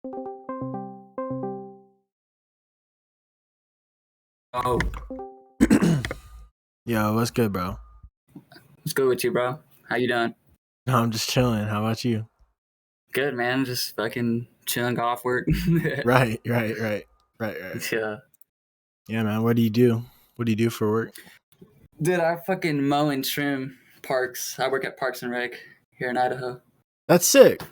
Oh, Yo, what's good, bro? what's good with you, bro? How you doing? No, I'm just chilling. How about you? Good, man. Just fucking chilling, got off work. Right. Yeah. Yeah, man. What do you do? What do you do for work? Dude, I fucking mow and trim parks. I work at Parks and Rec here in Idaho. That's sick.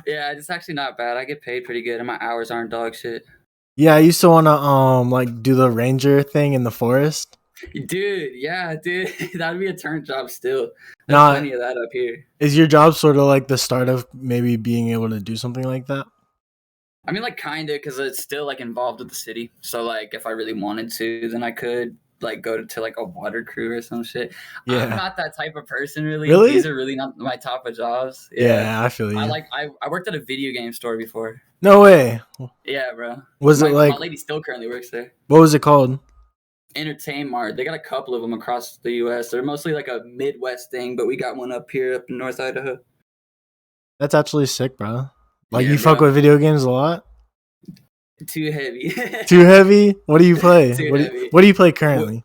Yeah, it's actually not bad. I get paid pretty good, and my hours aren't dog shit. Yeah, I used to wanna like do the ranger thing in the forest. Dude, yeah, dude. That'd be a turn job still. There's Now, plenty of that up here. is your job sort of like the start of maybe being able to do something like that? I mean, like, kind of, because it's still, like, involved with the city. So, like, if I really wanted to, then I could, like, go to like, a water crew or some shit. Yeah. I'm not that type of person, really. Really? These are really not my type of jobs. Yeah, I feel you. I worked at a video game store before. No way. Yeah, bro. Was it like my lady still currently works there. what was it called? Entertain Mart. They got a couple of them across the U.S. They're mostly like a Midwest thing, but we got one up in North Idaho. That's actually sick, bro. Like Yeah, you fuck bro. with video games a lot? Too heavy. Too heavy? What do you play? Too heavy. What do you play currently?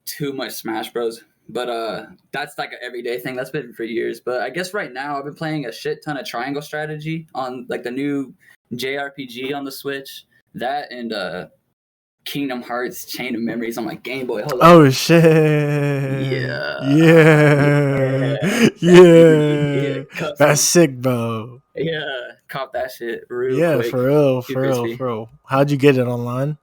Too much Smash Bros. But that's like an everyday thing. That's been for years. But I guess right now I've been playing a shit ton of Triangle Strategy on like the new JRPG on the Switch. That and Kingdom Hearts Chain of Memories on my Game Boy. Hold on. Oh shit! Yeah. That's sick, bro. Yeah, cop that shit real quick. For real. How'd you get it online?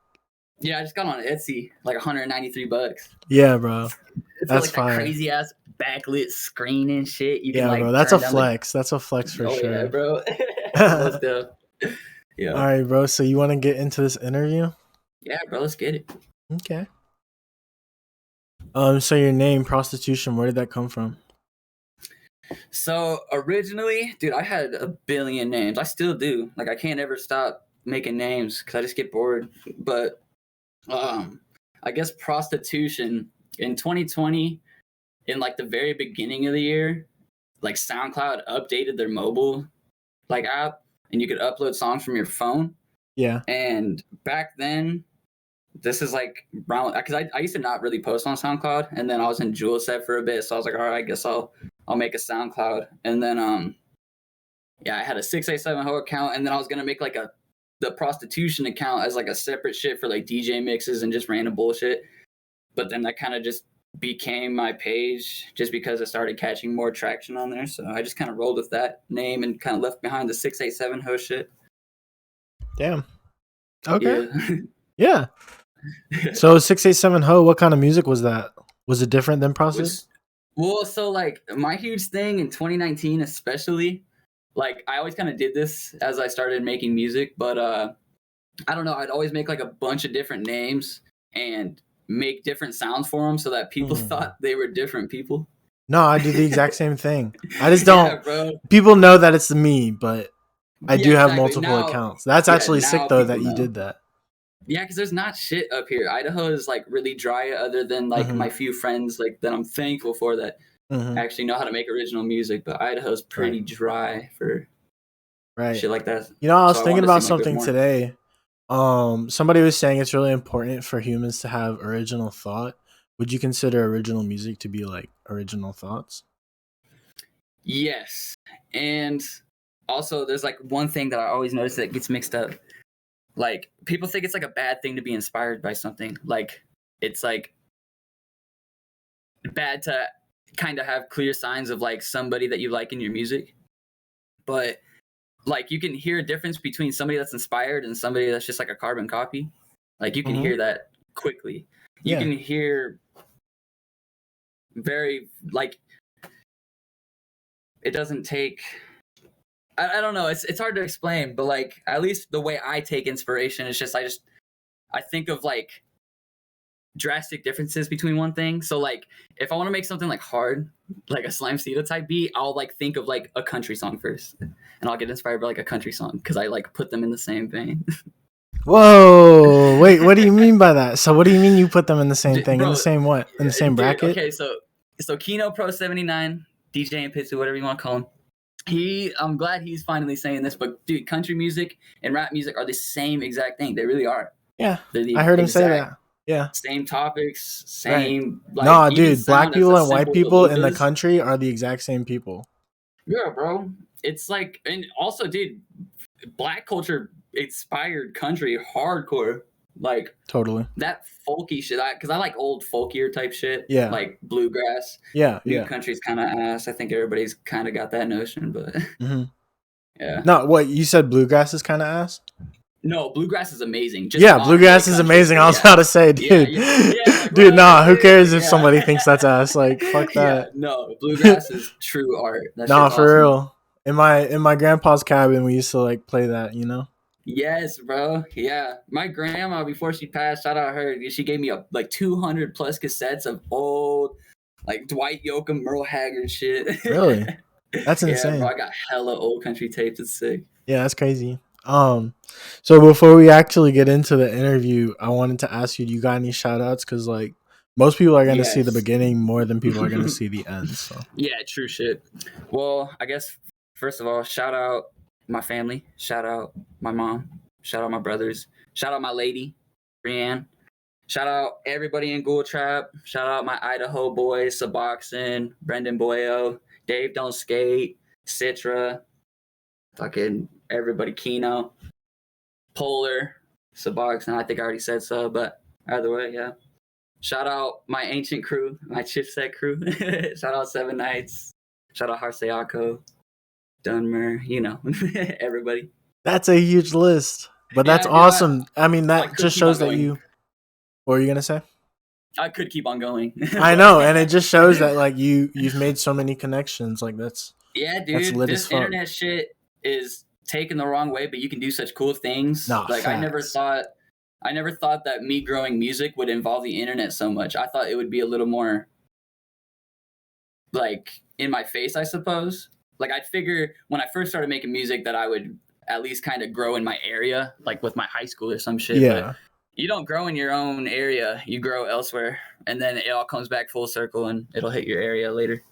Yeah, I just got on Etsy, like $193. Yeah, bro. It's That's like fine. That crazy ass backlit screen and shit. You can, yeah, like, bro. That's a flex. That's a flex for sure. Yeah, bro. Let's do. Yeah. All right, bro. So you want to get into this interview? Yeah, bro. Let's get it. Okay. So your name, Prostiiitutiiion, where did that come from? So originally, dude, I had a billion names. I still do. Like, I can't ever stop making names because I just get bored. But I guess prostitution in 2020, in like the very beginning of the year, like SoundCloud updated their mobile like app, and you could upload songs from your phone. Yeah. And back then, this is like around, because I used to not really post on SoundCloud, and then I was in Jewel Set for a bit, so I was like, all right, I guess I'll make a SoundCloud. And then I had a 687 Ho account, and then I was gonna make like the prostitution account as like a separate shit for like DJ mixes and just random bullshit. But then that kind of just became my page just because it started catching more traction on there. So I just kind of rolled with that name and kind of left behind the 687 Ho shit. Damn. Okay. Yeah. So 687 Ho, what kind of music was that? Was it different than Prostiiitutiiion? Well, so like my huge thing in 2019 especially, like I always kind of did this as I started making music, but I don't know, I'd always make like a bunch of different names and make different sounds for them so that people thought they were different people. No, I do the exact same thing. I just don't. People know that it's me, but I do have multiple accounts. That's actually sick though that you did that. Yeah, because there's not shit up here. Idaho is like really dry, other than like my few friends like that I'm thankful for that actually know how to make original music. But Idaho's pretty dry for shit like that. You know, I was thinking about something today. Somebody was saying it's really important for humans to have original thought. Would you consider original music to be like original thoughts? Yes. And also there's like one thing that I always notice that gets mixed up. Like, people think it's like a bad thing to be inspired by something. Like, it's like bad to kind of have clear signs of like somebody that you like in your music. But like, you can hear a difference between somebody that's inspired and somebody that's just like a carbon copy. Like, you can hear that quickly. You can hear very, like, it doesn't take... I don't know. It's hard to explain, but like, at least the way I take inspiration is just I think of like drastic differences between one thing. So like, if I want to make something like hard, like a Slime Cedar type beat, I'll like think of like a country song first, and I'll get inspired by like a country song because I like put them in the same vein. Whoa! Wait, what do you mean by that? So what do you mean you put them in the same thing? Bro, in the same what? In the same bracket? Okay, so Kino Pro 79, DJ and Pitsu, whatever you want to call him. I'm glad he's finally saying this, but dude, country music and rap music are the same exact thing. They really are. Yeah, They're the I heard him say exact that. Yeah, same topics, right. same like Nah, even dude, black sound as people a and white simple people in the belugas. country are the exact same people. Yeah, bro. It's like, and also, dude, black culture inspired country hardcore. Like Totally. that folky shit. Because I like old folkier type shit. Yeah. Like bluegrass. Yeah, New yeah. country's kind of ass. I think everybody's kind of got that notion, but yeah. No, what you said, bluegrass is kind of ass. No, bluegrass is amazing. Just Yeah, bluegrass is amazing. I was about to say, dude, like, dude, nah. Who cares if somebody thinks that's ass? Like, fuck that. Yeah, no, bluegrass is true art. That Nah, shit's for awesome. real. In my grandpa's cabin, we used to like play that. You know. Yes, bro. Yeah, my grandma before she passed, shout out her. She gave me like 200 plus cassettes of old, like Dwight Yoakam, Merle Haggard shit. Really? That's insane. Yeah, bro. I got hella old country tapes. It's sick. Yeah, that's crazy. So before we actually get into the interview, I wanted to ask you, do you got any shout outs? Because like most people are gonna see the beginning more than people are gonna see the end. So yeah, true shit. Well, I guess first of all, shout out my family, shout out my mom, shout out my brothers, shout out my lady, Brianne. Shout out everybody in Ghoul Trap. Shout out my Idaho boys, Suboxen, Brendan Boyo, Dave Don't Skate, Citra, fucking everybody, Kino, Polar, Suboxen. I think I already said so, but either way, yeah. Shout out my ancient crew, my chipset crew. Shout out Seven Nights. Shout out Harseako, Dunmer, everybody. that's a huge list, but that's awesome. I mean, that just shows that you. What were you gonna say? I could keep on going. I know, and it just shows that like you've made so many connections. Like that's dude. This internet shit is taken the wrong way, but you can do such cool things. Nah, like facts. I never thought that me growing music would involve the internet so much. I thought it would be a little more like in my face, I suppose. Like I'd figure when I first started making music that I would at least kind of grow in my area, like with my high school or some shit. Yeah. But you don't grow in your own area, you grow elsewhere, and then it all comes back full circle and it'll hit your area later.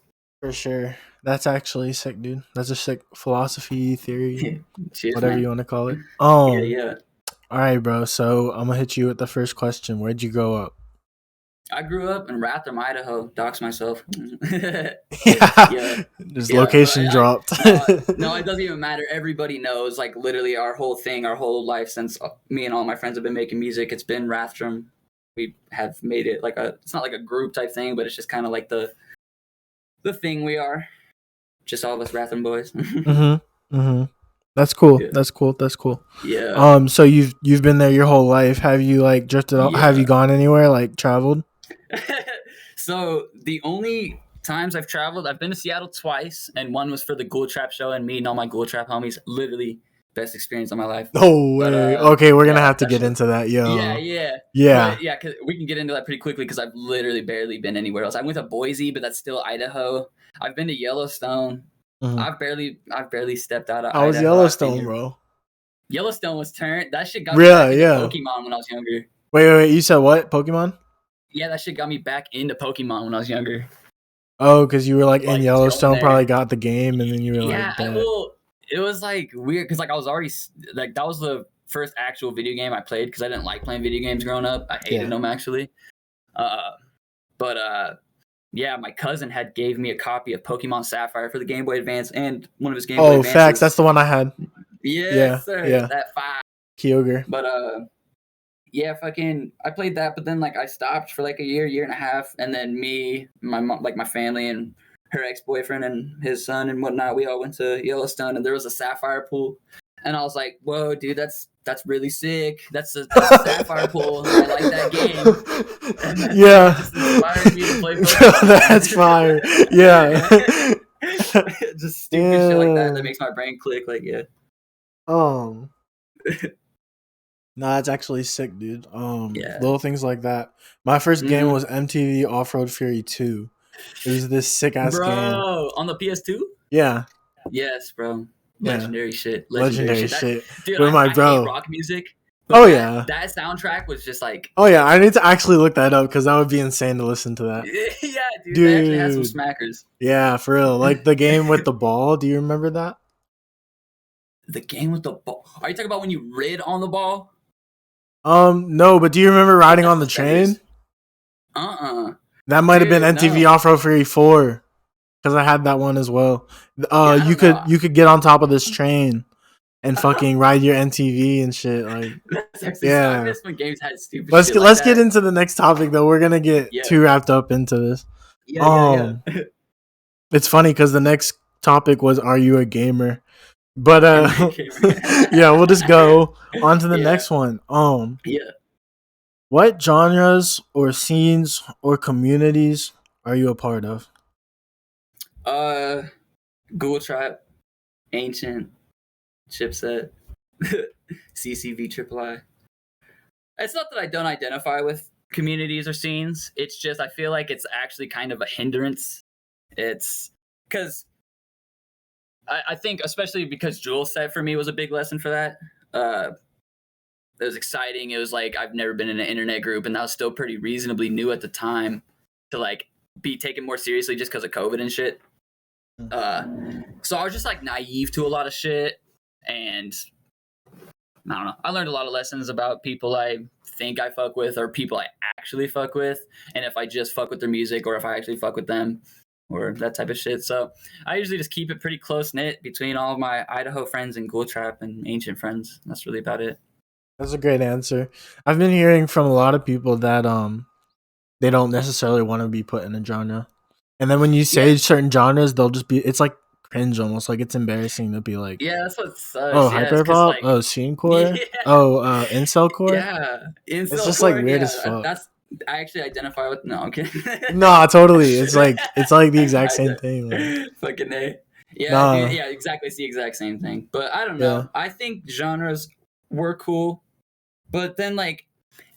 For sure. That's actually sick, dude. That's a sick philosophy, theory, Cheers, whatever man. You want to call it. Yeah. All right, bro. So I'm gonna hit you with the first question. Where'd you grow up? I grew up in Rathdrum, Idaho. Dox myself. Yeah. Just location dropped. No, it doesn't even matter. Everybody knows. Like literally, our whole thing, our whole life since me and all my friends have been making music, it's been Rathdrum. We have made it like it's not like a group type thing, but it's just kind of like the thing we are. Just all of us Rathdrum boys. That's cool. Yeah. That's cool. Yeah. So you've been there your whole life. Have you like drifted off? Have you gone anywhere? Like traveled? So the only times I've traveled, I've been to Seattle twice, and one was for the Ghoul Trap show, and me and all my Ghoul Trap homies, literally best experience of my life. No way. Okay, we're gonna have to get into that, yo. Yeah. Cause we can get into that pretty quickly because I've literally barely been anywhere else. I went to Boise, but that's still Idaho. I've been to Yellowstone. I've barely stepped out of Idaho. How was Yellowstone, bro? Yellowstone was turned. That shit got me back into Pokemon when I was younger. Wait. You said what? Pokemon? Yeah, that shit got me back into Pokemon when I was younger. Oh, because you were like in Yellowstone, probably got the game, and then you were like, well, it was like weird because like I was already like that was the first actual video game I played because I didn't like playing video games growing up. I hated them actually. Yeah, my cousin had gave me a copy of Pokemon Sapphire for the Game Boy Advance and one of his Game Boy Advances. Oh, facts. That's the one I had. Yes, sir. Yeah. That 5. Kyogre. But yeah, I played that, but then like I stopped for like a year and a half, and then me, my mom, like my family and her ex-boyfriend and his son and whatnot, we all went to Yellowstone, and there was a sapphire pool, and I was like, "Whoa, dude, that's really sick. That's a sapphire pool. I like that game." And yeah, just inspired me to play Pokemon. That's fire. Yeah, just stupid shit like that makes my brain click. Like, yeah. Nah, it's actually sick, dude. Little things like that. My first game was MTV Off-Road Fury 2. It was this sick ass game. Bro, on the PS2? Yeah. Yes, bro. Legendary shit. Legendary shit. Dude, with my bro. I hate rock music, But that soundtrack was just like, oh yeah, I need to actually look that up because that would be insane to listen to that. Yeah, dude, they actually had some smackers. Yeah, for real. Like the game with the ball. Do you remember that? The game with the ball. Are you talking about when you rid on the ball? No, but do you remember riding on the train? That might have been MTV Off-Road Fury 4 because I had that one as well. You could get on top of this train and fucking ride your MTV and shit. Like, that's actually I miss when games had stupid shit let's get into the next topic though. We're gonna get too wrapped up into this. Yeah. It's funny because the next topic was, "Are you a gamer?" But yeah, we'll just go on to the next one. What genres or scenes or communities are you a part of? Google Trap, Ancient, Chipset, CCV Triple I. It's not that I don't identify with communities or scenes. It's just I feel like it's actually kind of a hindrance. It's because I think, especially because Jewel Set for me was a big lesson for that. It was exciting. It was like I've never been in an internet group, and that was still pretty reasonably new at the time to like be taken more seriously just because of COVID and shit. So I was just like naive to a lot of shit, and I don't know. I learned a lot of lessons about people I think I fuck with or people I actually fuck with, and if I just fuck with their music or if I actually fuck with them or that type of shit. So I usually just keep it pretty close knit between all of my Idaho friends and Ghoul Trap and Ancient friends. That's really about it. That's a great answer. I've been hearing from a lot of people that they don't necessarily want to be put in a genre. And then when you say certain genres, they'll just be, it's like cringe almost. Like it's embarrassing to be like, yeah, that's what sucks. Oh, hyperpop? Like, oh, scene core? Yeah. Oh, incel core? Yeah. Incel it's just core, like weird as fuck. I actually identify with, no, I'm kidding. No, totally. It's like the exact same thing. Like. Fucking A. Yeah, dude, yeah, exactly. It's the exact same thing. But I don't know. Yeah. I think genres were cool. But then, like,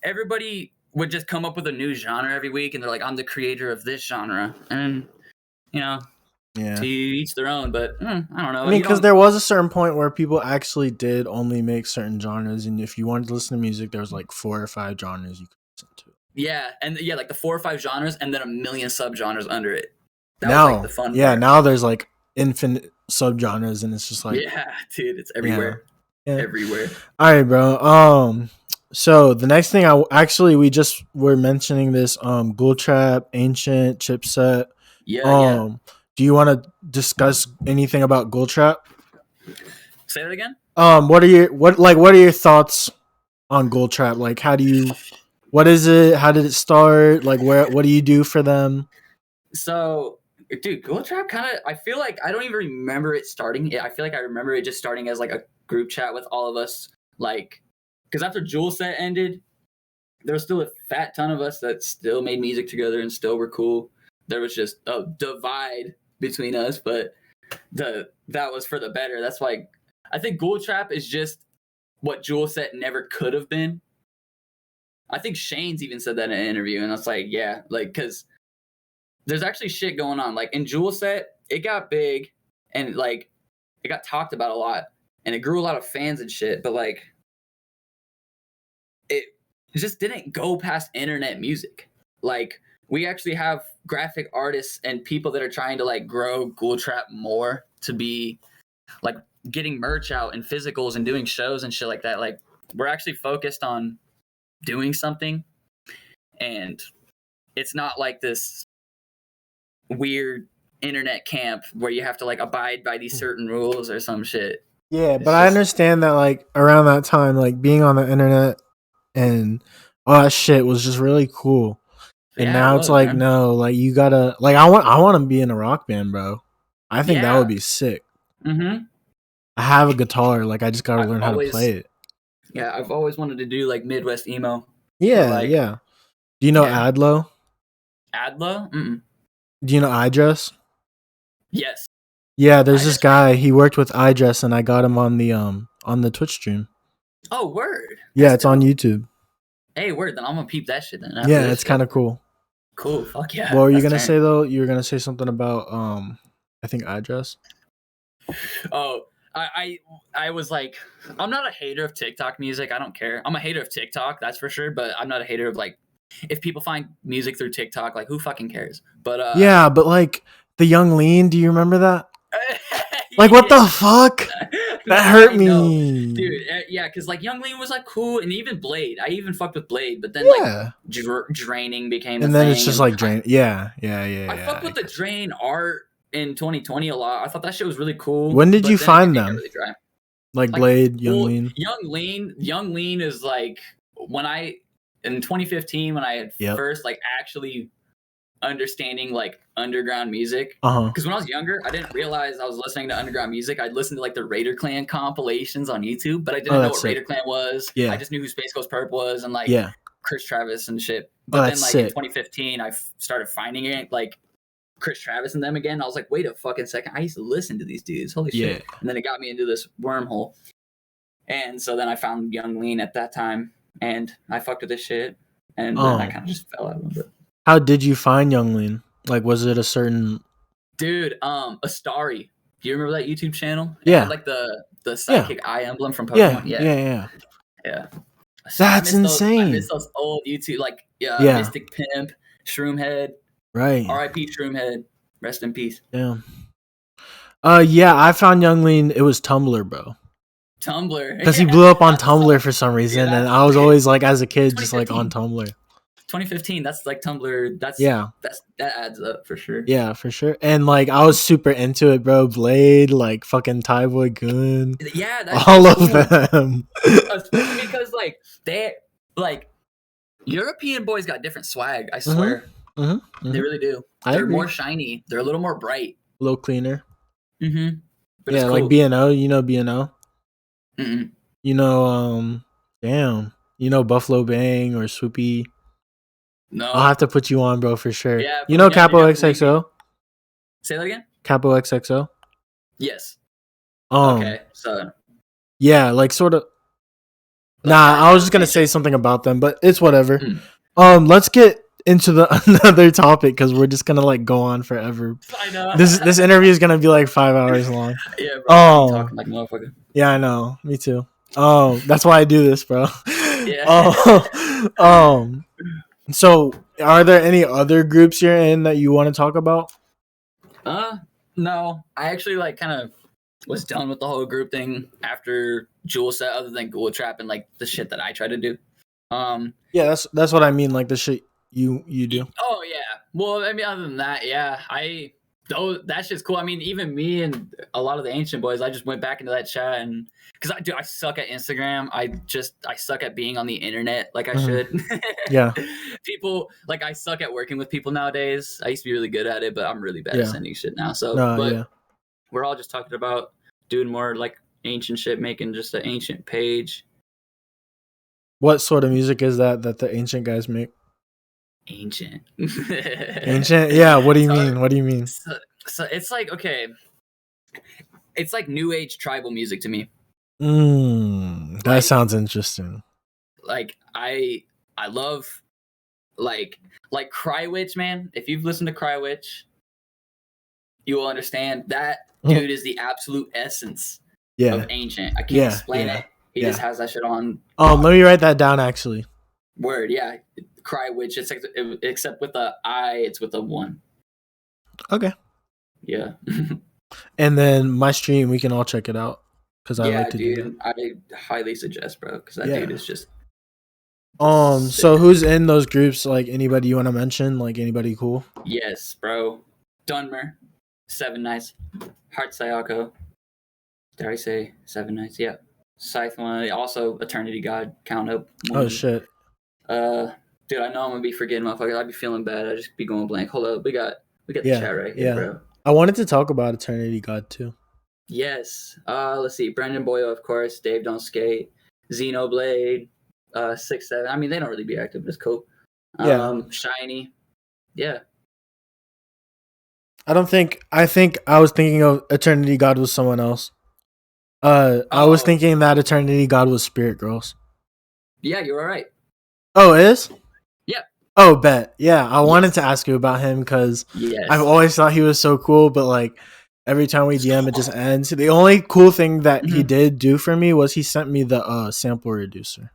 everybody would just come up with a new genre every week, and they're like, I'm the creator of this genre. And, you know, to each their own. But I don't know. I mean, because there was a certain point where people actually did only make certain genres. And if you wanted to listen to music, there was like 4 or 5 genres you could listen to. Yeah, and like the 4 or 5 genres, and then a million subgenres under it. That was like the fun part. Now there's like infinite subgenres, and it's just like, yeah, dude, it's everywhere. Yeah. Everywhere. All right, bro. So the next thing we just were mentioning this Ghoul Trap, Ancient, Chipset. Yeah. Do you want to discuss anything about Ghoul Trap? Say that again. What are your thoughts on Ghoul Trap? Like, what is it? How did it start? Like, what do you do for them? So, dude, Ghoul Trap I feel like I don't even remember it starting. I feel like I remember it just starting as like a group chat with all of us, like, because after Jewel Set ended, there was still a fat ton of us that still made music together and still were cool. There was just a divide between us, but that was for the better. That's why I think Ghoul Trap is just what Jewel Set never could have been. I think Shane's even said that in an interview, and I was like, yeah, like, because there's actually shit going on. Like, in Jewel Set, it got big, and, like, it got talked about a lot, and it grew a lot of fans and shit, but, like, it just didn't go past internet music. Like, we actually have graphic artists and people that are trying to, like, grow Ghoul Trap more to be, like, getting merch out and physicals and doing shows and shit like that. Like, we're actually focused on doing something, and it's not like this weird internet camp where you have to like abide by these certain rules or some shit. Yeah, but I understand that like around that time, like being on the internet and all that shit was just really cool. And now it's like, man. No, like you gotta like I want to be in a rock band, bro. I think that would be sick. Mm-hmm. I have a guitar, like I just gotta learn how to play it. Yeah, I've always wanted to do like Midwest emo. Yeah, like, yeah. Do you know Adlo? Adlo? Mm-mm. Do you know iDress? Yes. Yeah, there's this guy. He worked with iDress, and I got him on the Twitch stream. Oh, word! Yeah, it's on YouTube. Hey, word! Then I'm gonna peep that shit then. Yeah, it's kind of cool. Cool. Fuck yeah. What were you gonna say though? You were gonna say something about I think iDress. Oh, I was like, I'm not a hater of TikTok music. I don't care. I'm a hater of TikTok, that's for sure. But I'm not a hater of like, if people find music through TikTok, like who fucking cares? But yeah, but like the Young Lean, do you remember that? Like what the fuck? That hurt me, dude. Yeah, because like Young Lean was like cool, and even Blade. I even fucked with Blade, but then yeah. like draining became and a then thing, it's just like drain. Yeah. I fucked with the Drain art in 2020 a lot. I thought that shit was really cool. When did you find them? Really dry. Like Blade, Young Lean. Young Lean is like when in 2015 when I had first like actually understanding like underground music. Because when I was younger, I didn't realize I was listening to underground music. I'd listen to like the Raider Clan compilations on YouTube, but I didn't know what Raider Clan was. I just knew who Space Ghost Perp was and like Chris Travis and shit. But then like in 2015, I started finding it like Chris Travis and them again. I was like, wait a fucking second. I used to listen to these dudes. Holy shit. And then it got me into this wormhole. And so then I found Young Lean at that time and I fucked with this shit. And then I kind of just fell out of it. How did you find Young Lean? Like, was it a certain dude? Astari. Do you remember that YouTube channel? Yeah. It had, like the psychic eye emblem from Pokemon. Yeah. That's insane. I miss those old YouTube like Mystic Pimp, Shroomhead. Right. R.I.P. Shroomhead. Rest in peace. Damn. Yeah, I found Young Lean. It was Tumblr, bro. Tumblr. Because he blew up on Tumblr for some reason, and I was always like, as a kid, just like on Tumblr. 2015, that's like Tumblr. That adds up for sure. Yeah, for sure. And like I was super into it, bro. Blade, like fucking Thai Boy Goon. Yeah, all of them. Especially because like they like European boys got different swag. I swear, they really do. They're more shiny. They're a little more bright. A little cleaner. But yeah, like B&O. You know B&O. You know, damn. You know Buffalo Bang or Swoopy. No. I'll have to put you on, bro, for sure. Yeah, you know Capo XXO? Say that again? Capo XXO? Yes. Okay, so. Yeah, like sort of. I was just gonna say something about them, but it's whatever. Let's get into another topic because we're just gonna like go on forever. I know. This interview is gonna be like 5 hours long. Yeah, bro. Talking like motherfucker. Yeah, I know. Me too. That's why I do this, bro. Yeah. So, are there any other groups you're in that you want to talk about? No. I actually like kind of was done with the whole group thing after Jewel set, other than Ghoul Trap and like the shit that I try to do. Yeah, that's what I mean. Like the shit you do. Oh yeah. Well, I mean, other than that, yeah, that shit's cool. I mean, even me and a lot of the ancient boys, I just went back into that chat and because I suck at Instagram. I suck at being on the internet like I should. Yeah. People like I suck at working with people nowadays. I used to be really good at it, but I'm really bad at sending shit now. So, we're all just talking about doing more like ancient shit, making just an ancient page. What sort of music is that the ancient guys make? Ancient. Yeah, what do you mean? What do you mean? So it's like, okay, it's like new age tribal music to me. That sounds interesting. Like I love like Cry Witch, man. If you've listened to Cry Witch, you will understand that dude is the absolute essence of ancient. I can't explain it. He just has that shit on. Let me write that down actually. Word, yeah. Cry Witch, except with the I, it's with a 1. Okay. Yeah. And then my stream, we can all check it out because I like to do that. I highly suggest, bro, because that dude is just. So who's in those groups? Like anybody you want to mention? Like anybody cool? Yes, bro. Dunmer, 7 Nights, Heart Sayako. Did I say 7 Nights? Yeah. Scythe one. Also Eternity God, Count Up. Oh shit. Dude, I know I'm gonna be forgetting motherfuckers. I'd be feeling bad. I'd just be going blank. Hold up, we got the chat right here, bro. I wanted to talk about Eternity God too. Yes. Let's see. Brendan Boyle, of course. Dave Don't Skate. Xenoblade. 6-7. I mean, they don't really be active, but it's cool. Shiny. Yeah. I think I was thinking of Eternity God was someone else. I was thinking that Eternity God was Spirit Girls. Yeah, you're all right. Oh, it is? Yeah. Oh, bet. Yeah, I wanted to ask you about him because I've always thought he was so cool, but like Every time we DM, it just ends. The only cool thing that he Mhm. did do for me was he sent me the sample reducer.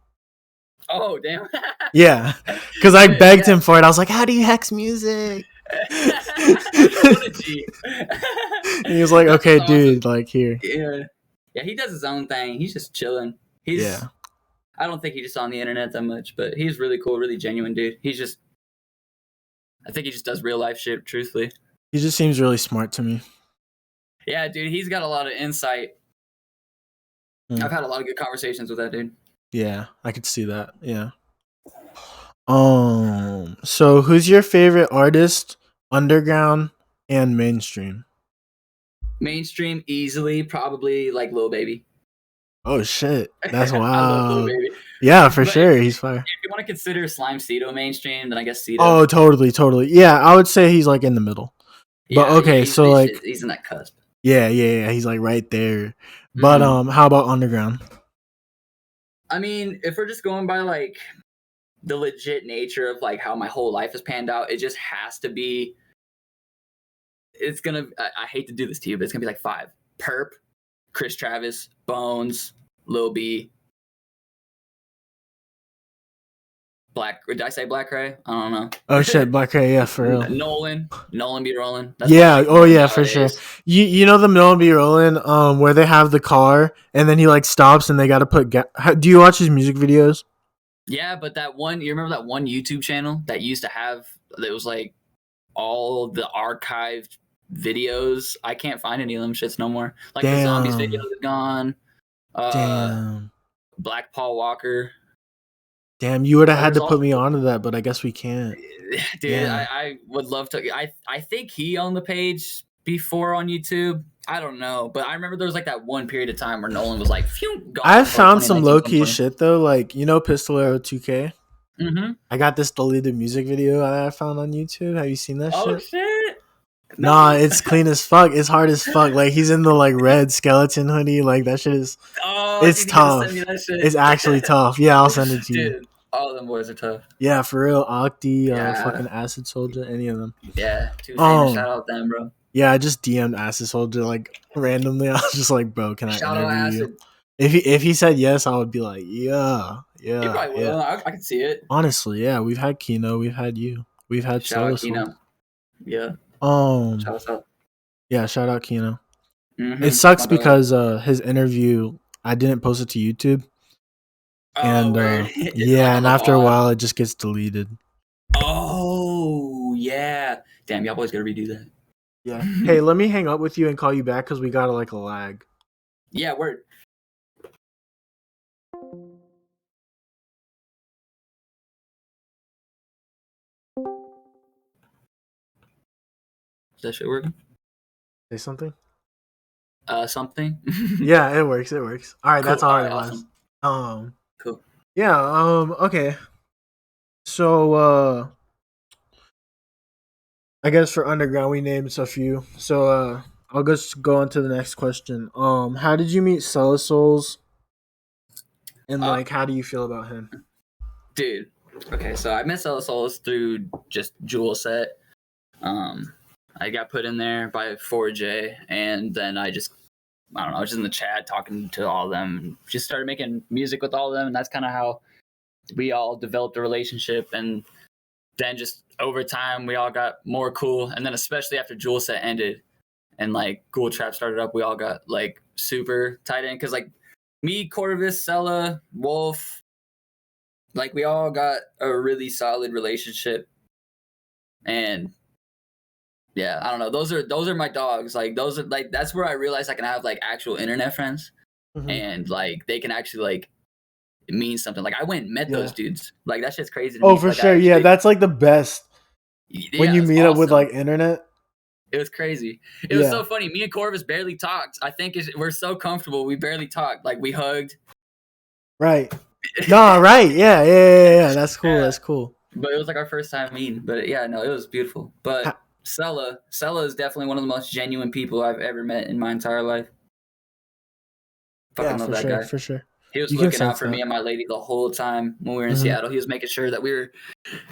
Oh damn. Yeah, because I Shit, begged yeah. him for it. I was like, "How do you hex music?" What a G. He was like, That's just "Okay, awesome. dude, like here." Yeah. Yeah, he does his own thing. He's just chilling. Yeah, I don't think he's just on the internet that much, but he's really cool, really genuine dude. I think he just does real life shit, truthfully. he just seems really smart to me. Yeah, dude, he's got a lot of insight. I've had a lot of good conversations with that dude. Yeah, I could see that. Yeah. So who's your favorite artist, underground and mainstream? Mainstream, easily, probably like Lil Baby. Oh shit, that's I love Lil wild. Baby. Yeah, for But sure, he's fire. if you want to consider Slime Cedo mainstream, then I guess Cedo. Oh, totally. Yeah, I would say he's like in the middle. But Yeah, okay, so like, he's in that cusp. yeah, he's like right there. But Mm-hmm. how about underground? I mean, if we're just going by like the legit nature of like how my whole life has panned out, it just has to be. It's gonna. I hate to do this to you, but it's gonna be like 5: Perp, Chris Travis, Bones, Lil B, Black. Did I say Black Ray? I don't know. Oh shit, Black Ray, yeah, for real. Nolan be rolling. That's my Yeah, shit oh going yeah, for sure. nowadays. You know the Nolan B. Rollin, where they have the car and then he like stops and they got to put. Do you watch his music videos? Yeah, but you remember that one YouTube channel that used to have that was like all the archived videos? I can't find any of them shits no more. Like the zombies video is gone. Damn. Black Paul Walker. Damn, you would have had There's to put also, me onto that, but I guess we can't. dude, Yeah. I would love to. I think he owned the page before on YouTube. I don't know, but I remember there was like that one period of time where Nolan was like, phew, gone. I've found some 2019, low key 2020. shit though, like Pistolero 2K. Mm-hmm. I got this deleted music video that I found on YouTube. Have you seen that Oh shit? shit! Nah, it's clean as fuck. It's hard as fuck. Like he's in the like red skeleton hoodie. Like that shit is. Oh, It's dude, you gotta send tough. me that shit. It's actually tough. Yeah, I'll send it to you. Dude, all of them boys are tough. Yeah, for real. Octi, Yeah. fucking Acid Soldier, any of them. Yeah, too famous. Shout out them, bro. Yeah, I just DM'd Acid Soldier like randomly. I was just like, bro, can I Shout out interview Acid. you? If he said yes, I would be like, yeah. You probably will. I can see it. Honestly, yeah, we've had Kino, we've had you, we've had Shout out Kino. Yeah. Shout out. Yeah, shout out Kino. Mm-hmm. It sucks because his interview, I didn't post it to YouTube. And yeah, and after a while, it just gets deleted. Oh yeah, damn, y'all boys gotta redo that. Yeah. Hey, let me hang up with you and call you back because we got like a lag. Yeah, word. Is that shit working? Say something. Something. Yeah, it works. All right, Cool. that's all it Awesome. was. Cool. Yeah. Okay. So I guess for underground we named a few. So I'll just go on to the next question. How did you meet Cellar Souls? And like how do you feel about him? Dude. Okay, so I met Cellar Souls through just Jewel Set. I got put in there by 4J and then I don't know, I was just in the chat talking to all of them. Just started making music with all of them, and that's kind of how we all developed a relationship. And then just over time, we all got more cool. And then especially after Jewel Set ended and like Cool Trap started up, we all got like super tight in because like me, Corvus, Sella, Wolf, like we all got a really solid relationship. And yeah, I don't know. Those are my dogs. Like those are like that's where I realized I can have like actual internet friends, and like they can actually like it means something. Like I went and met those dudes. Like that shit's crazy to me. For like, sure. Yeah, that's like the best when you meet up with like internet. It was crazy. It was so funny. Me and Corvus barely talked. I think we're so comfortable. We barely talked. Like we hugged. Right. No, right. Yeah. That's cool. Yeah. That's cool. But it was like our first time meeting. But yeah, no, it was beautiful. But Sella is definitely one of the most genuine people I've ever met in my entire life. Fucking love that guy. For sure. He was looking out for me and my lady the whole time when we were in Seattle. He was making sure that we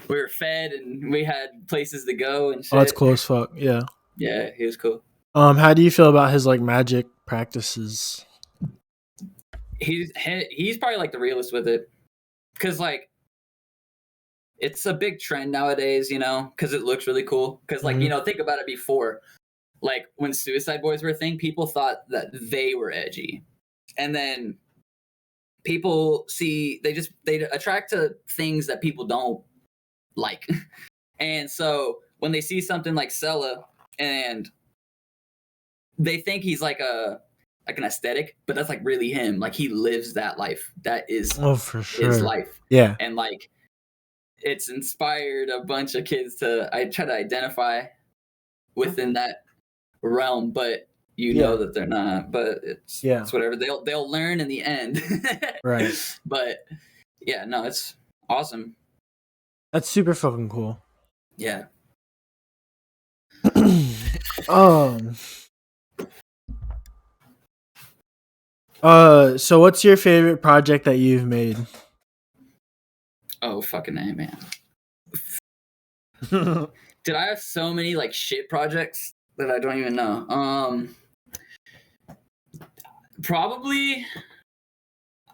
were fed and we had places to go and shit. Oh, it's cool as fuck. Yeah. Yeah, he was cool. How do you feel about his like magic practices? He's probably like the realest with it, because like it's a big trend nowadays, because it looks really cool. Because like think about it before, like when Suicide Boys were a thing, people thought that they were edgy, and then people they attract to things that people don't like, and so when they see something like Sella and they think he's like an aesthetic, but that's like really him. Like he lives that life. That is for sure his life. Yeah. And like it's inspired a bunch of kids I try to identify within that realm, but know that they're not. But it's whatever. They'll learn in the end. Right. But yeah, no, it's awesome. That's super fucking cool. Yeah. So what's your favorite project that you've made? Oh, fucking A, man. Did I have so many like shit projects that I don't even know? Probably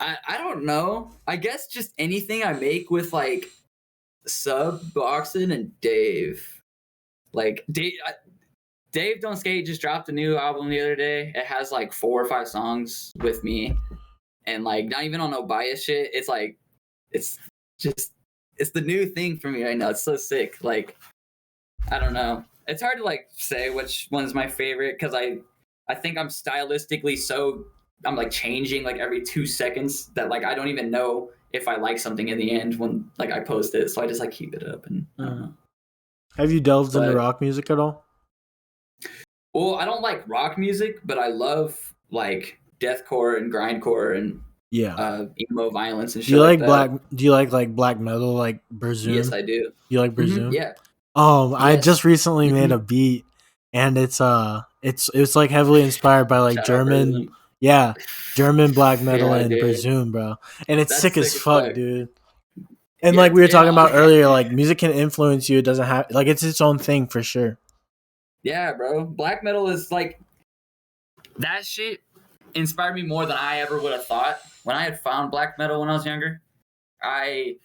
I don't know. I guess just anything I make with like Sub, Boxen, and Dave. Like Dave Don't Skate just dropped a new album the other day. It has like 4 or 5 songs with me, and like not even on no bias shit. It's like it's the new thing for me right now. It's so sick. Like I don't know. It's hard to like say which one's my favorite, because I think I'm stylistically I'm like changing like every 2 seconds that like I don't even know if I like something in the end when like I post it. So I just like keep it up and I don't know. Have you delved into rock music at all? Well, I don't like rock music, but I love like deathcore and grindcore and emo violence and shit. Do you like black metal, like Berzoom? Yes, I do. You like Berzoom? Mm-hmm, yeah. I just recently made a beat, and it's like heavily inspired by like German black metal and Berzoom, bro. And it's sick as fuck, dude. And like we were talking about earlier, like music can influence you. It doesn't have like it's its own thing for sure. Yeah, bro. Black metal is like that shit inspired me more than I ever would have thought. When I had found black metal when I was younger, I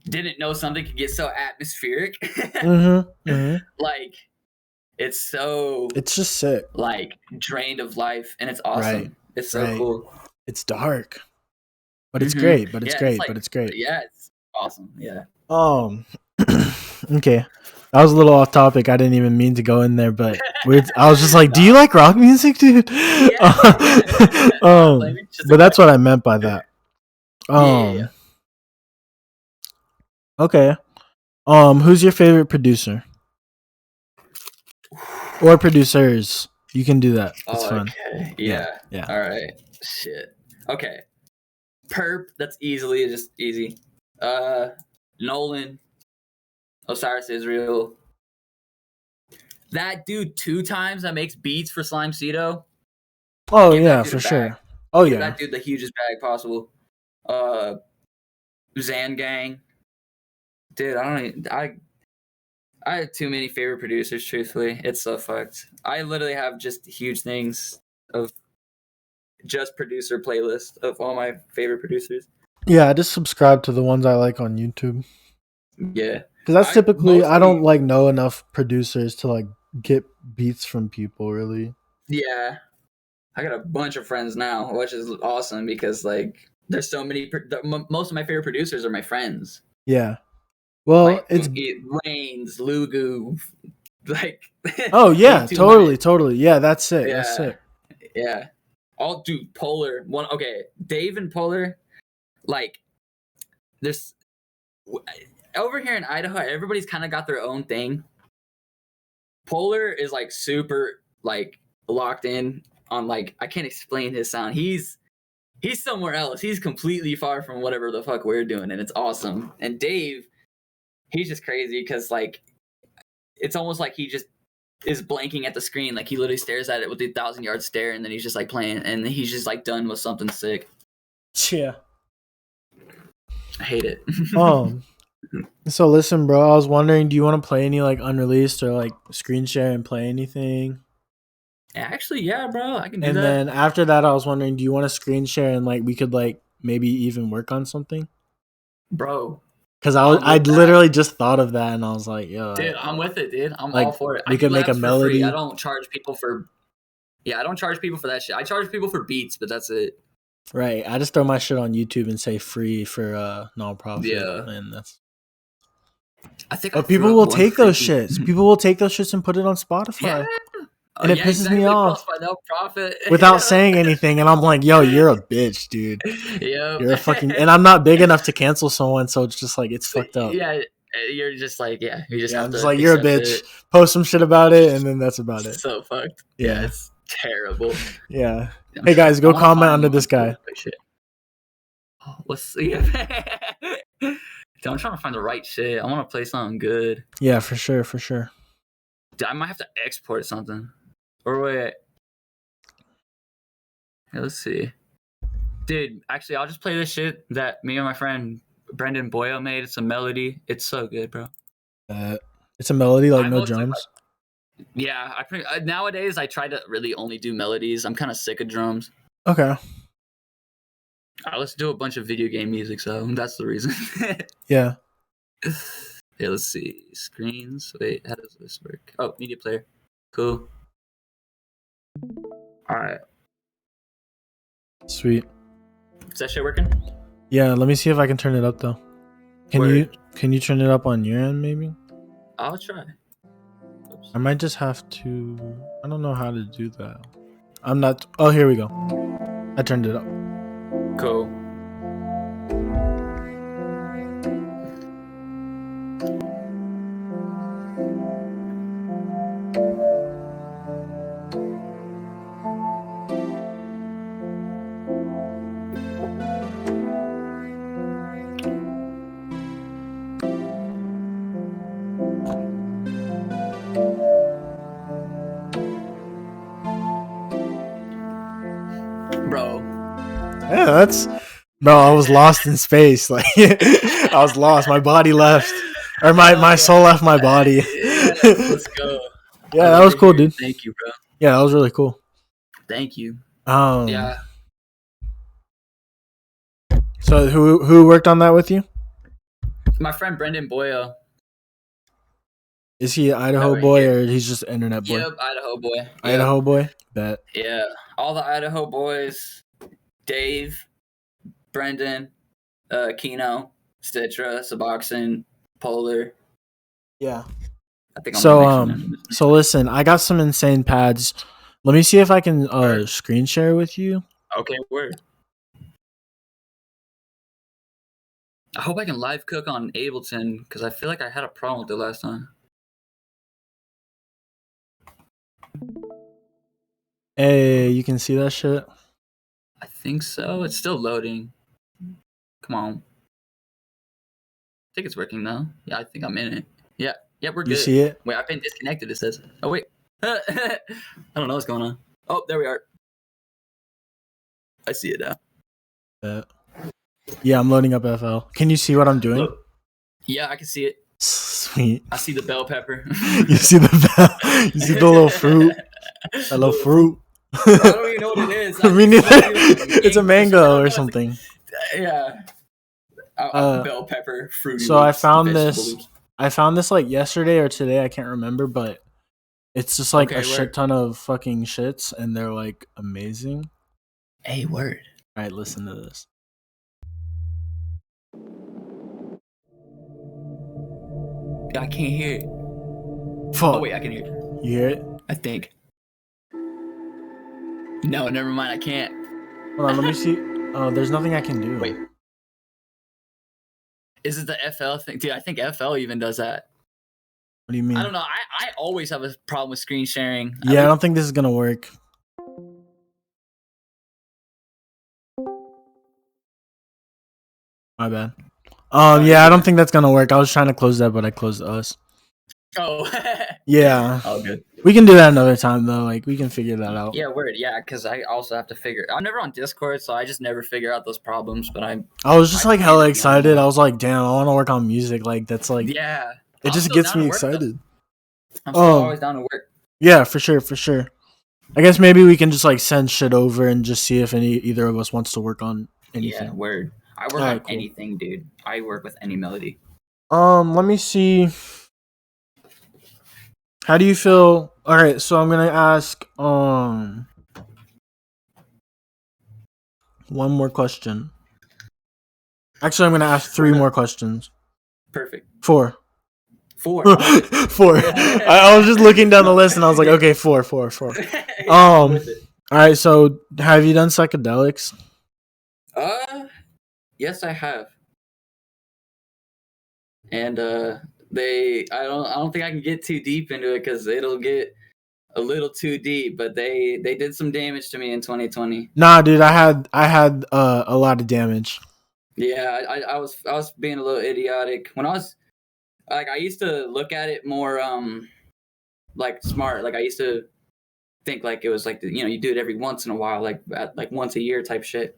didn't know something could get so atmospheric. Like it's just sick. Like drained of life, and it's awesome. Right. It's so cool. It's dark, but it's great. But it's great. But it's great. Yeah, it's awesome. Yeah. Okay. That was a little off topic. I didn't even mean to go in there, but I was just like, "Do you like rock music, dude?" Yeah. But that's what I meant by that. Yeah. Okay. Who's your favorite producer? Or producers? You can do that. It's fun. Okay. Yeah. All right. Shit. Okay. Perp. That's just easy. Nolan. Osiris Israel. That dude 2 times that makes beats for Slime Cedo. Oh yeah, for sure. Oh yeah. That dude the hugest bag possible. Zan Gang. Dude, I have too many favorite producers, truthfully. It's so fucked. I literally have just huge things of just producer playlist of all my favorite producers. Yeah, I just subscribe to the ones I like on YouTube. Yeah. Because that's typically, I don't like know enough producers to like get beats from people, really. Yeah. I got a bunch of friends now, which is awesome because like there's so many, most of my favorite producers are my friends. Yeah. Well, like, it's Reigns, Lugu, like. Oh yeah, totally. Yeah, that's it. Yeah. That's it. Yeah. I'll do Polar. Okay, Dave and Polar, like, there's over here in Idaho, everybody's kind of got their own thing. Polar is like super like locked in on like I can't explain his sound. He's somewhere else. He's completely far from whatever the fuck we're doing, and it's awesome. And Dave, he's just crazy because like it's almost like he just is blanking at the screen. Like he literally stares at it with a 1,000-yard stare, and then he's just like playing, and he's just like done with something sick. Yeah. I hate it. So listen, bro, I was wondering, do you want to play any like unreleased or like screen share and play anything? Actually, yeah, bro, I can do And that. then after that, I was wondering, do you want to screen share and like we could like maybe even work on something? Bro, Because I'm I with that. literally just thought of that and I was like, yo, Dude, I'm with it, dude. I'm all like for it. I we do could make a labs for free. I melody. don't charge people for. Yeah, I don't charge people for that shit. I charge people for beats, but that's it. Right. I just throw my shit on YouTube and say free for nonprofit. Yeah. And that's. I think. But I threw people up will one take those freaking. shits. People will take those shits and put it on Yeah. Spotify. Oh, And it yeah, pisses me exactly. off. Post by no profit. Without saying anything. And I'm like, yo, you're a bitch, dude. Yep. You're a fucking. And I'm not big enough to cancel someone. So it's just like, it's fucked up. Yeah, you're just like, yeah, you just have I'm to just like, you're a accept bitch. it. Post some shit about it. And then that's about it. So fucked. Yeah. Yeah, it's terrible. Yeah. Hey guys, go comment under this guy. Let's see. Dude, I'm trying to find the right shit. I want to play something good. Yeah, for sure, for sure. Dude, I might have to export something. Or wait. Yeah, let's see. Dude, actually, I'll just play this shit that me and my friend Brendan Boyle made. It's a melody. It's so good, bro. It's a melody, like I no looked at, drums. Yeah, nowadays I try to really only do melodies. I'm kind of sick of drums. Okay. I listen to a bunch of video game music, so that's the reason. Yeah. Yeah, let's see. Screens. Wait, how does this work? Oh, media player. Cool. All right. Sweet. Is that shit working? Yeah, let me see if I can turn it up though. Can you turn it up on your end maybe? I'll try. Oops. I might just have to. I don't know how to do that. I'm not. Oh, here we go. I turned it up. Cool. Bro. Yeah, that's. Bro, I was lost in space. Like I was lost. My body left, or my soul left my body. Yes, let's go. Yeah, that was cool, dude. Thank you, bro. Yeah, that was really cool. Thank you. Yeah. Yeah. So who worked on that with you? My friend Brendan Boyle. Is he an Idaho Right boy here. or he's just an internet boy? Yep, Idaho boy. Yep. Idaho boy? Bet. Yeah. All the Idaho boys. Dave, Brendan, Keno, Stitra, Suboxone, Polar. Yeah. I think I'm so listen, I got some insane pads. Let me see if I can screen share with you. Okay, word. I hope I can live cook on Ableton because I feel like I had a problem with it last time. Hey, you can see that shit? I think so. It's still loading. Come on. I think it's working now. Yeah, I think I'm in it. Yeah, we're good. You see it? Wait, I've been disconnected, it says. Oh, wait. I don't know what's going on. Oh, there we are. I see it now. Yeah, I'm loading up FL. Can you see what I'm doing? Look. Yeah, I can see it. Sweet. I see the bell pepper. You see the bell? You see the little fruit? That little fruit? I don't even know what it is. Me neither. It's a mango or something. Yeah. Bell pepper fruit. So I found this. I found this like yesterday or today. I can't remember, but it's just like a shit ton of fucking shits, and they're like amazing. Hey, word. All right, listen to this. I can't hear it. Fuck. Oh wait, I can hear it. You hear it? I think. No, never mind. I can't. Hold on, let me see. Oh, there's nothing I can do. Wait. Is it the FL thing? Dude, I think FL even does that. What do you mean? I don't know. I always have a problem with screen sharing. Yeah, I don't think this is gonna work. My bad. Yeah, I don't think that's gonna work. I was trying to close that, but I closed us. Oh. Yeah. Oh, good. We can do that another time though. Like we can figure that out. Yeah, word. Yeah, because I also have to figure. I'm never on Discord, so I just never figure out those problems. But I was just like hella excited. I was like, damn, I want to work on music. Like that's like, yeah, it just gets me excited. I'm still always down to work. Yeah, for sure, for sure. I guess maybe we can just like send shit over and just see if either of us wants to work on anything. Yeah, word. I work on anything, dude. I work with any melody. Let me see. How do you feel? All right, so I'm gonna ask one more question. Actually, I'm gonna ask 3 more questions. Perfect. 4. 4. 4. I was just looking down the list and I was like, okay, 4. All right, so have you done psychedelics? Yes, I have. And I don't think I can get too deep into it because it'll get a little too deep. But they did some damage to me in 2020. Nah, dude, I had a lot of damage. Yeah, I was being a little idiotic when I was like, I used to look at it more like smart. Like I used to think like it was like you do it every once in a while, like once a year type shit.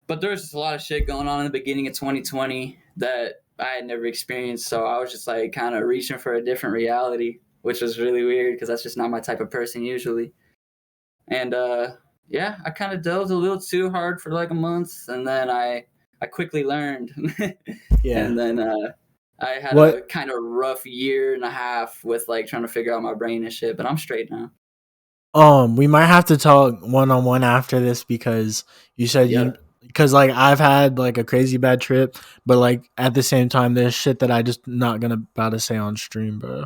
But there's just a lot of shit going on in the beginning of 2020 that I had never experienced. So I was just like kind of reaching for a different reality, which was really weird because that's just not my type of person usually. And yeah, I kind of delved a little too hard for like a month, and then I quickly learned. Yeah. And then I had a kind of rough year and a half with like trying to figure out my brain and shit, but I'm straight now. We might have to talk one-on-one after this because you said because like I've had like a crazy bad trip, but like at the same time there's shit that I just not gonna about to say on stream, bro.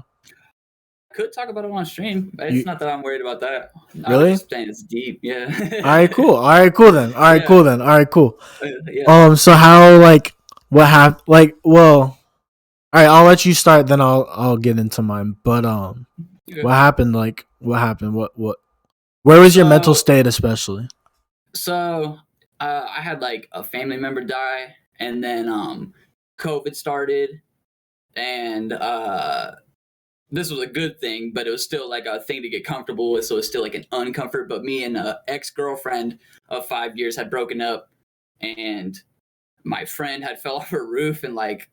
Could talk about it on stream. It's not that I'm worried about that. Really? I was just saying it's deep. Yeah. All right, cool then. Yeah. So how like what happened? Like, well, all right, I'll let you start, then I'll get into mine. But what happened? Like, what happened? What? Where was your mental state, especially? So, I had like a family member die, and then COVID started, and this was a good thing, but it was still like a thing to get comfortable with. So it's still like an uncomfort. But me and an ex-girlfriend of 5 years had broken up, and my friend had fell off her roof and like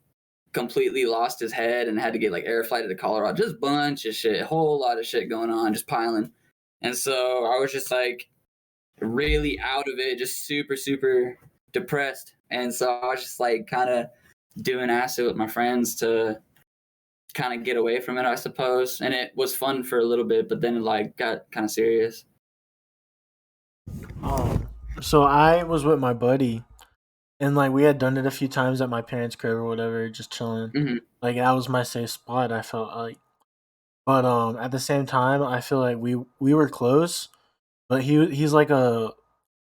completely lost his head and had to get like air flighted to Colorado. Just bunch of shit, a whole lot of shit going on, just piling. And so I was just like really out of it, just super, super depressed. And so I was just like kind of doing acid with my friends to kind of get away from it, I suppose. And it was fun for a little bit, but then it like got kind of serious. So I was with my buddy, and like we had done it a few times at my parents' crib or whatever, just chilling. Mm-hmm. Like that was my safe spot. I felt like, but at the same time, I feel like we were close, but he's like a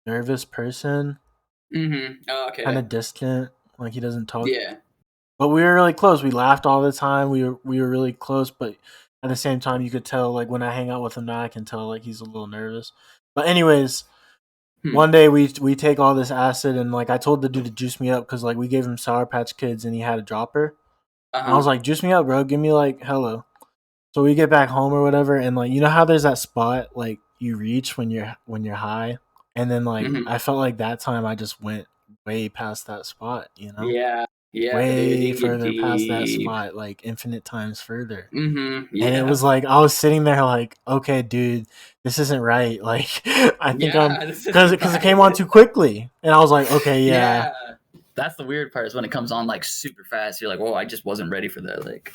nervous person. Mm-hmm. Oh, okay. Kind of distant, like he doesn't talk. Yeah. But we were really close. We laughed all the time. We were really close, but at the same time, you could tell like when I hang out with him now, I can tell like he's a little nervous. But anyways, one day we take all this acid and like I told the dude to juice me up because like we gave him Sour Patch Kids and he had a dropper. I was like, juice me up, bro. Give me like hello. So we get back home or whatever, and like you know how there's that spot like you reach when you're high, and then like I felt like that time I just went way past that spot, you know? Yeah. Way further past that spot, like infinite times further. Mm-hmm. Yeah. And it was like I was sitting there like, okay, dude, this isn't right. Like I think because it came on too quickly, and I was like, okay, yeah. That's the weird part is when it comes on like super fast. You're like, whoa, I just wasn't ready for that. Like,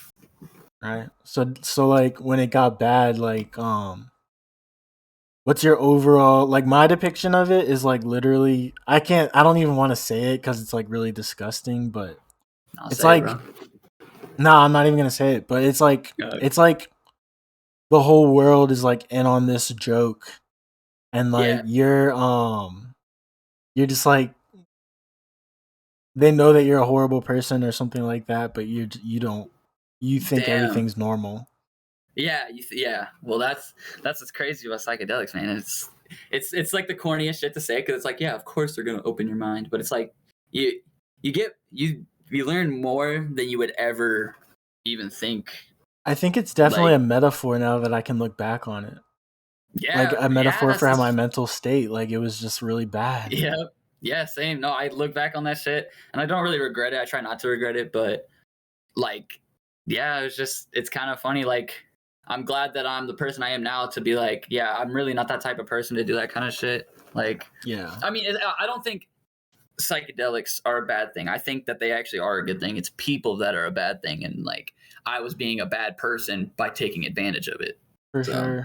right. So like when it got bad, like what's your overall like my depiction of it is like literally I don't even want to say it because it's like really disgusting, but it's like no, I'm not even gonna say it, but it's like it's like the whole world is like in on this joke, and like you're just like they know that you're a horrible person or something like that, but you think everything's normal. Yeah, Well, that's what's crazy about psychedelics, man. It's like the corniest shit to say because it's like, yeah, of course they're gonna open your mind, but it's like you learn more than you would ever even think. I think it's definitely a metaphor now that I can look back on it. Yeah, like a metaphor for my mental state. Like it was just really bad. Yeah, same. No, I look back on that shit and I don't really regret it. I try not to regret it, but like, yeah, it's kind of funny. Like, I'm glad that I'm the person I am now to be like, yeah, I'm really not that type of person to do that kind of shit. Like, yeah. I mean, I don't think psychedelics are a bad thing. I think that they actually are a good thing. It's people that are a bad thing, and like I was being a bad person by taking advantage of it. For So.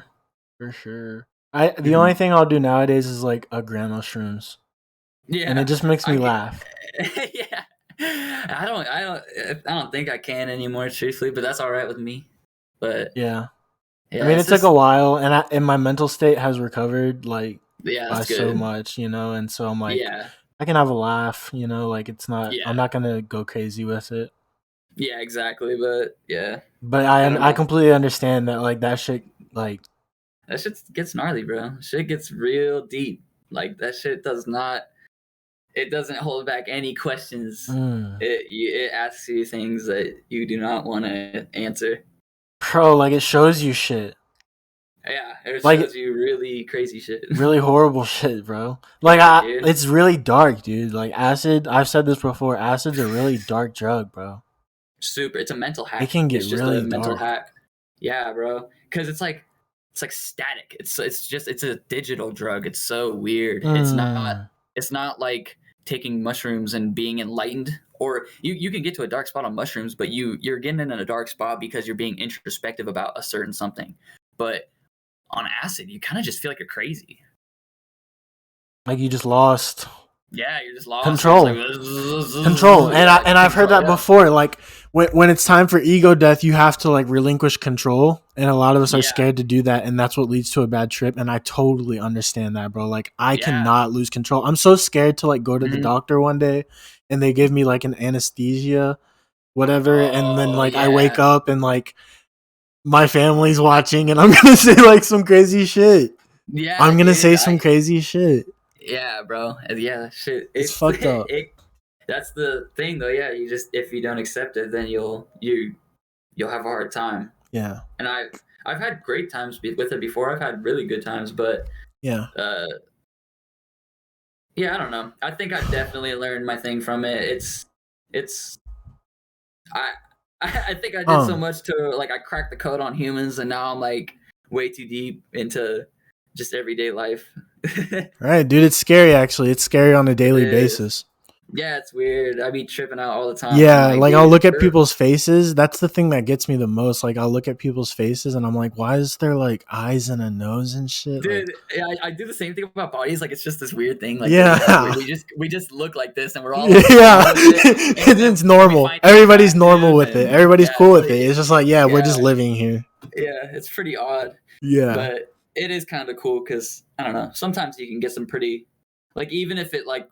sure. The only thing I'll do nowadays is like a gram of shrooms. Yeah, and it just makes me laugh. Yeah, I don't think I can anymore, truthfully, but that's all right with me. But yeah, I mean, it took a while, and my mental state has recovered like by so much, and so I'm like, I can have a laugh, like it's not, I'm not gonna go crazy with it. Yeah, exactly, but yeah. But I completely understand that, like that shit, like that shit gets gnarly, bro. Shit gets real deep. Like that shit it doesn't hold back any questions. It asks you things that you do not want to answer. Bro, like it shows you shit. Yeah, it shows you really crazy shit. Really horrible shit, bro. Like it's really dark, dude. Like acid, I've said this before, acid's a really dark drug, bro. Super. It's a mental hack. It can get really dark. Mental hack. Yeah, bro. Because it's like static. It's a digital drug. It's so weird. It's not like taking mushrooms and being enlightened, or you can get to a dark spot on mushrooms, but you're getting in a dark spot because you're being introspective about a certain something. But on acid, you kind of just feel like you're crazy. Like you just lost. Yeah, you're just lost. Control. Control. And I've heard that before. Like when it's time for ego death, you have to like relinquish control. And a lot of us are scared to do that. And that's what leads to a bad trip. And I totally understand that, bro. Like I cannot lose control. I'm so scared to like go to the doctor one day and they give me like an anesthesia, whatever. And then like I wake up and like my family's watching and I'm going to say like some crazy shit. Yeah. I'm going to say some crazy shit. Yeah, bro. Yeah, shit. It's fucked up. That's the thing, though. Yeah, if you don't accept it, then you'll have a hard time. Yeah. And I've had great times with it before. I've had really good times, but yeah. Yeah, I don't know. I think I definitely learned my thing from it. I think I did so much to like I cracked the code on humans, and now I'm like way too deep into just everyday life. Right, dude, it's scary. Actually, it's scary on a daily basis. Yeah, it's weird. I be tripping out all the time. Yeah, like I'll look at people's faces. That's the thing that gets me the most. Like I'll look at people's faces and I'm like, why is there like eyes and a nose and shit? Dude, I do the same thing about bodies. Like it's just this weird thing. Like we just look like this, and we're all it's normal. Everybody's normal with it. Everybody's cool with it. It's just like we're just living here. Yeah, it's pretty odd. Yeah, but it is kind of cool because I don't know. Sometimes you can get some pretty, like even if it like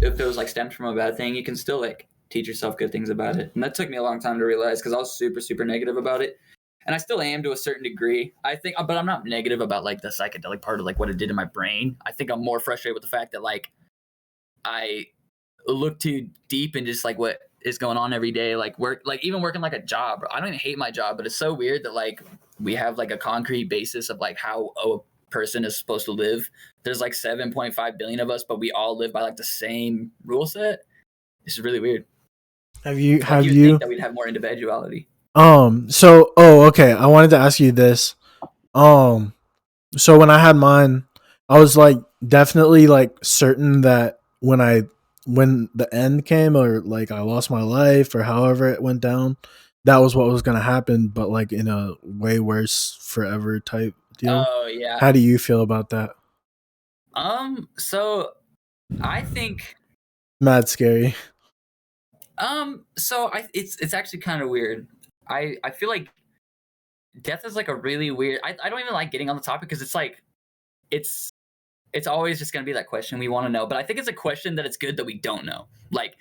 if it was like stemmed from a bad thing, you can still like teach yourself good things about it. And that took me a long time to realize because I was super, super negative about it. And I still am to a certain degree, I think, but I'm not negative about like the psychedelic part of like what it did to my brain. I think I'm more frustrated with the fact that like I look too deep in just like what is going on every day. Like even working like a job. I don't even hate my job, but it's so weird that like we have like a concrete basis of like how a person is supposed to live. There's like 7.5 billion of us, but we all live by like the same rule set. This is really weird. Have you think that we'd have more individuality? Okay. I wanted to ask you this. So when I had mine, I was like definitely like certain that when the end came or like I lost my life or however it went down, that was what was going to happen, but like in a way worse forever type deal. Oh yeah. How do you feel about that? So I think mad scary. So it's actually kind of weird. I feel like death is like a really weird. I don't even like getting on the topic because it's like it's always just gonna be that question we want to know. But I think it's a question that it's good that we don't know. Like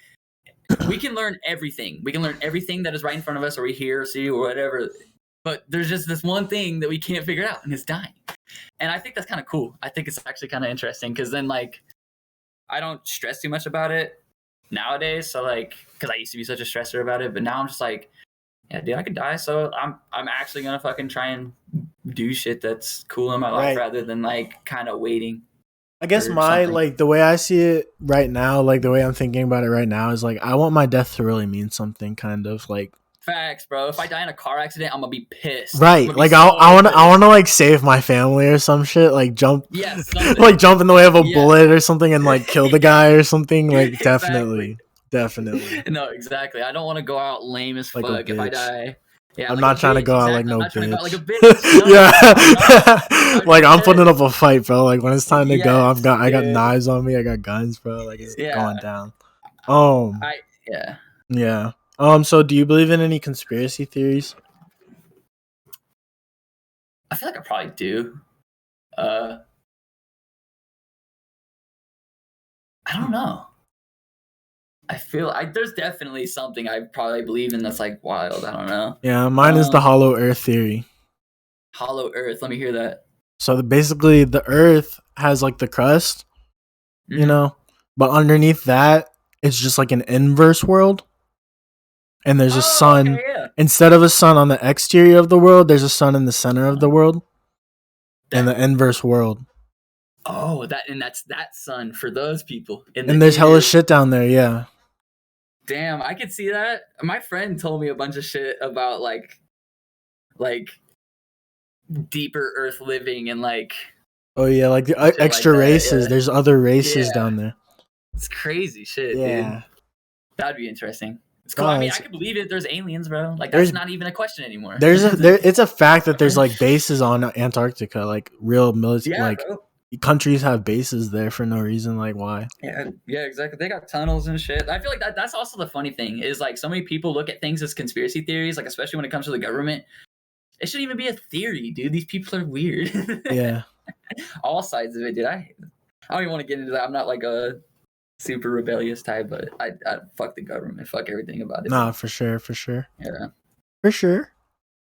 we can learn everything. We can learn everything that is right in front of us, or we hear, or see, or whatever. But there's just this one thing that we can't figure out, and it's dying. And I think that's kind of cool. I think it's actually kind of interesting because then like I don't stress too much about it nowadays. So like, because I used to be such a stressor about it, but now I'm just like, yeah, dude, I could die. So I'm actually gonna fucking try and do shit that's cool in my life rather than like kind of waiting. I guess like the way I see it right now, like the way I'm thinking about it right now is like I want my death to really mean something, kind of like Facts, bro. If I die in a car accident, I'm gonna be pissed. Right, Be like so I want pissed. to like save my family or some shit, like jump, Something. like jump in the way of a bullet or something and like kill the guy or something. Like definitely. No, exactly. I don't want to go out lame as like fuck if I die. Yeah, I'm like not trying to go out like exactly. no I'm not trying to go out like a bitch. bitch. No, Yeah, I'm like I'm dead. putting up a fight, bro. Like when it's time to go, Yes, I got dude. knives on me. I got guns, bro. Like it's going down. Yeah. Yeah. So do you believe in any conspiracy theories? I feel like I probably do. I don't know. I feel like there's definitely something I probably believe in that's like wild. I don't know. Yeah, mine is the hollow earth theory. Hollow earth. Let me hear that. So basically the earth has like the crust, you know, but underneath that it's just like an inverse world. And there's a sun. Okay, yeah. Instead of a sun on the exterior of the world, there's a sun in the center of the world. In the inverse world. Oh, that's that sun for those people. And there's hella shit down there, yeah. Damn, I could see that. My friend told me a bunch of shit about like deeper earth living and like. Oh yeah, like the extra races. Yeah. There's other races down there. It's crazy shit, dude. That'd be interesting. It's cool. I mean, I could believe it. There's aliens, bro. Like that's not even a question anymore. It's a fact that there's like bases on Antarctica, like real military. Yeah, like bro. Countries have bases there for no reason. Like why? Yeah, exactly. They got tunnels and shit. I feel like that's also the funny thing is like so many people look at things as conspiracy theories, like especially when it comes to the government. It shouldn't even be a theory, dude. These people are weird. Yeah. All sides of it, dude. I don't even want to get into that. I'm not like a super rebellious type, but I fuck the government, fuck everything about it. Nah, for sure. Yeah, for sure.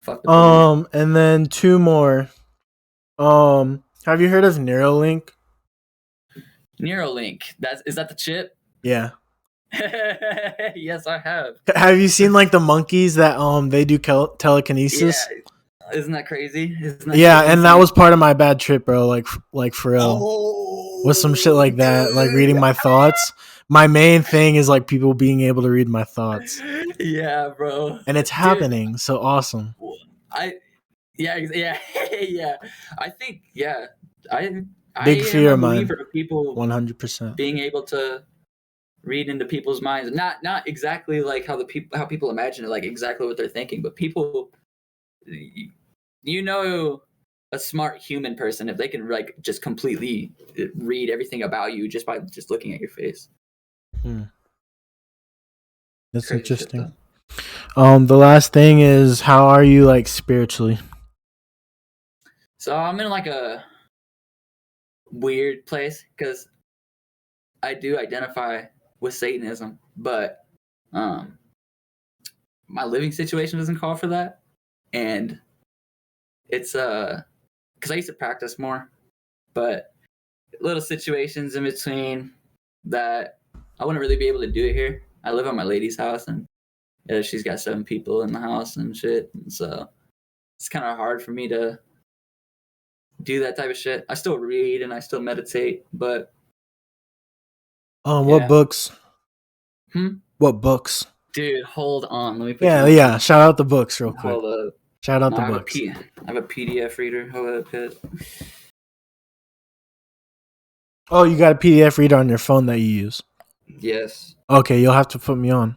Fuck the police. And then two more. Have you heard of Neuralink? Neuralink. Is that the chip? Yeah. Yes, I have. Have you seen like the monkeys that they do telekinesis? Yeah. Isn't that crazy? And that was part of my bad trip, bro. Like for real, with some shit like that, like reading my thoughts. My main thing is like people being able to read my thoughts. Yeah, bro. And it's happening. So awesome. Yeah. I think big fear of mine. People 100% being able to read into people's minds, not exactly like how people imagine it, like exactly what they're thinking, but people. A smart human person if they can like just completely read everything about you just by just looking at your face. That's crazy interesting. The last thing is, how are you like spiritually? So I'm in like a weird place because I do identify with Satanism, but my living situation doesn't call for that. And it's because I used to practice more, but little situations in between that I wouldn't really be able to do it here. I live at my lady's house, and she's got 7 people in the house and shit, and so it's kind of hard for me to do that type of shit. I still read and I still meditate, but what books? What books? Dude, hold on. Let me put yeah. Shout out the books real quick. Hold up. Shout out the books. I have a PDF reader. Hold up, Pit. Oh, you got a PDF reader on your phone that you use? Yes. Okay, you'll have to put me on.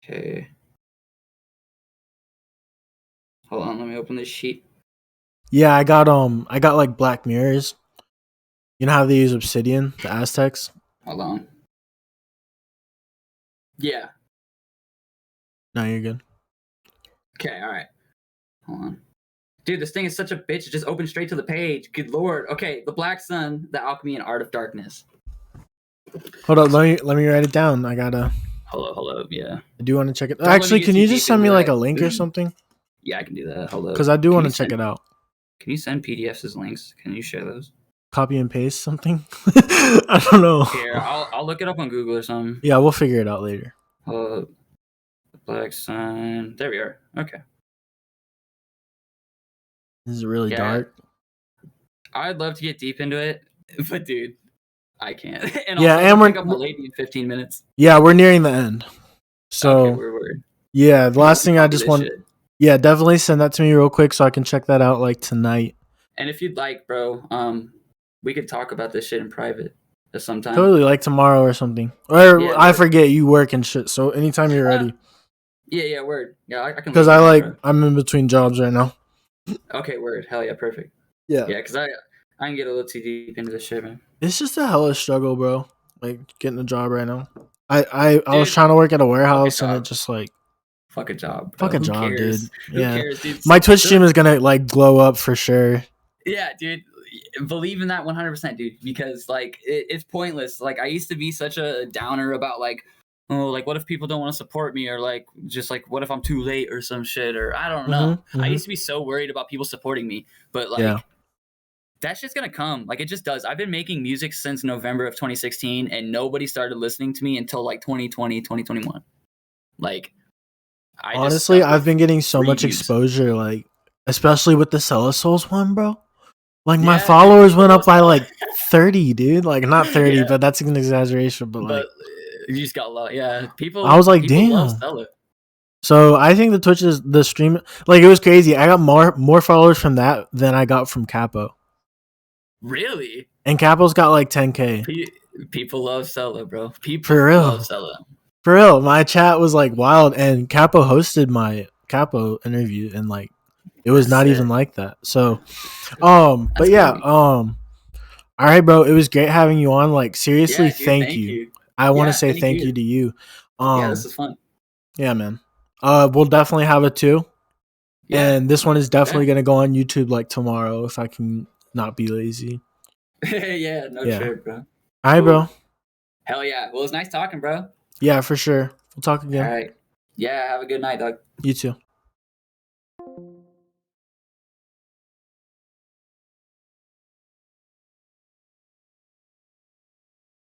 Okay. Hold on, let me open this sheet. Yeah, I got like Black Mirrors. You know how they use obsidian, the Aztecs? Hold on. Yeah. No, you're good. Okay, all right. Hold on. Dude, this thing is such a bitch. It just opened straight to the page. Good lord. Okay, The Black Sun, The Alchemy and Art of Darkness. Hold up, let me write it down. I gotta. Hold up, yeah. I do want to check it. Actually, can you just send me like a link or something? Yeah, I can do that. Hold up. Because I do want to check it out. Can you send PDFs as links? Can you share those? Copy and paste something? I don't know. Here, I'll look it up on Google or something. Yeah, we'll figure it out later. The Black Sun. There we are. Okay. This is really dark. I'd love to get deep into it, but dude, I can't. And yeah, and we're pick up my lady in 15 minutes. Yeah, we're nearing the end. So okay, we're Yeah, the last We thing I copy just this want. shit. Yeah, definitely send that to me real quick so I can check that out like tonight. And if you'd like, bro, we could talk about this shit in private at some time. Totally, like tomorrow or something. Or Yeah, I forget you work and shit. So anytime you're ready. Yeah, word. Yeah, I can. Because Leave tonight, bro. I'm in between jobs right now. Okay, word. Hell yeah, perfect. Yeah. Yeah, because I can get a little too deep into this shit, man. It's just a hella struggle, bro. Like getting a job right now. I was Dude, trying to work at a fuck a warehouse and it job. just like Fuck a job, bro. fuck a Who job, cares? dude. Who Yeah. cares, dude? My Twitch stream is gonna like blow up for sure. Yeah, dude. Believe in that 100%, dude. Because like it's pointless. Like I used to be such a downer about like, oh, like what if people don't want to support me, or like just like what if I'm too late or some shit, or I don't know. I used to be so worried about people supporting me, but like that's just gonna come. Like it just does. I've been making music since November of 2016, and nobody started listening to me until like 2020, 2021. Like Honestly, I've been getting so much exposure, like especially with the Cella Souls one, bro. Like my followers went up by like 30, dude. Like not 30, but that's an exaggeration. But like, you just got low. Yeah, people. I was like, people damn. love Stella. So I think the stream, like it was crazy. I got more followers from that than I got from Capo. Really? And Capo's got like 10K. People love Stella, bro. People for real love Stella. For real, my chat was like wild, and Capo hosted my Capo interview, and like it was not even like that. So, but yeah, all right, bro. It was great having you on. Like seriously, thank you. I want to say thank you to you. Yeah, this is fun. Yeah, man. We'll definitely have it too. Yeah. And this one is definitely gonna go on YouTube like tomorrow if I can not be lazy. Yeah, trip, bro. All right, bro. Hell yeah. Well, it's nice talking, bro. Yeah, for sure. We'll talk again. All right. Yeah, have a good night, dog. You too.